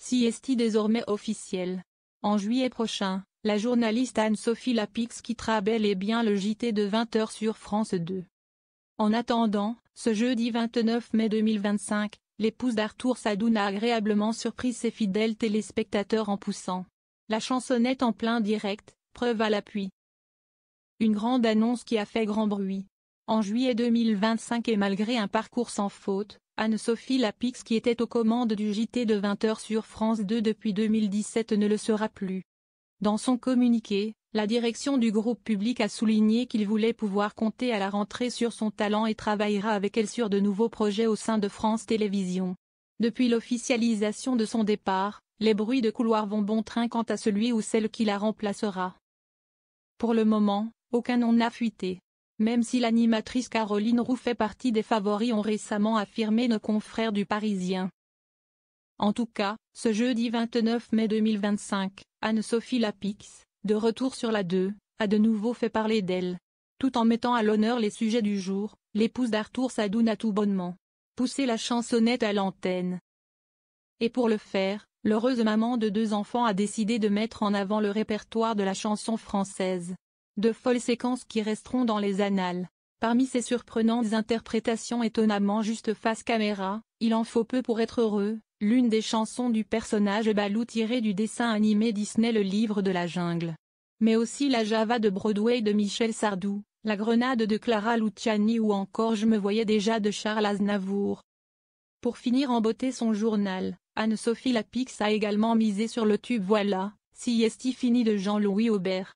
CST désormais officiel. En juillet prochain, la journaliste Anne-Sophie Lapix quittera bel et bien le JT de 20h sur France 2. En attendant, ce jeudi 29 mai 2025, l'épouse d'Arthur Sadoun a agréablement surpris ses fidèles téléspectateurs en poussant la chansonnette en plein direct, preuve à l'appui. Une grande annonce qui a fait grand bruit. En juillet 2025 et malgré un parcours sans faute, Anne-Sophie Lapix qui était aux commandes du JT de 20h sur France 2 depuis 2017 ne le sera plus. Dans son communiqué, la direction du groupe public a souligné qu'il voulait pouvoir compter à la rentrée sur son talent et travaillera avec elle sur de nouveaux projets au sein de France Télévisions. Depuis l'officialisation de son départ, les bruits de couloir vont bon train quant à celui ou celle qui la remplacera. Pour le moment, aucun nom n'a fuité. Même si l'animatrice Caroline Roux fait partie des favoris ont récemment affirmé nos confrères du Parisien. En tout cas, ce jeudi 29 mai 2025, Anne-Sophie Lapix, de retour sur la 2, a de nouveau fait parler d'elle. Tout en mettant à l'honneur les sujets du jour, l'épouse d'Arthur Sadoun a tout bonnement poussé la chansonnette à l'antenne. Et pour le faire, l'heureuse maman de 2 enfants a décidé de mettre en avant le répertoire de la chanson française. De folles séquences qui resteront dans les annales. Parmi ces surprenantes interprétations étonnamment juste face caméra, il en faut peu pour être heureux, l'une des chansons du personnage Balou tirée du dessin animé Disney Le Livre de la Jungle. Mais aussi la Java de Broadway de Michel Sardou, la Grenade de Clara Luciani ou encore Je me voyais déjà de Charles Aznavour. Pour finir en beauté son journal, Anne-Sophie Lapix a également misé sur le tube Voilà, CST fini de Jean-Louis Aubert.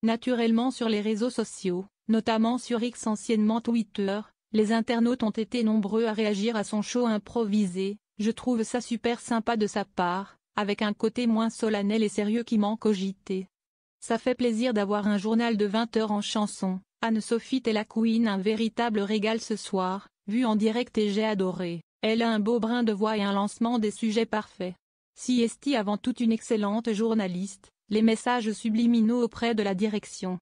Naturellement sur les réseaux sociaux, notamment sur X anciennement Twitter, les internautes ont été nombreux à réagir à son show improvisé. Je trouve ça super sympa de sa part, avec un côté moins solennel et sérieux qui manque au JT. Ça fait plaisir d'avoir un journal de 20h en chanson. Anne-Sophie t'es la queen, un véritable régal ce soir, vu en direct et j'ai adoré. Elle a un beau brin de voix et un lancement des sujets parfait. CST avant tout une excellente journaliste, les messages subliminaux auprès de la direction.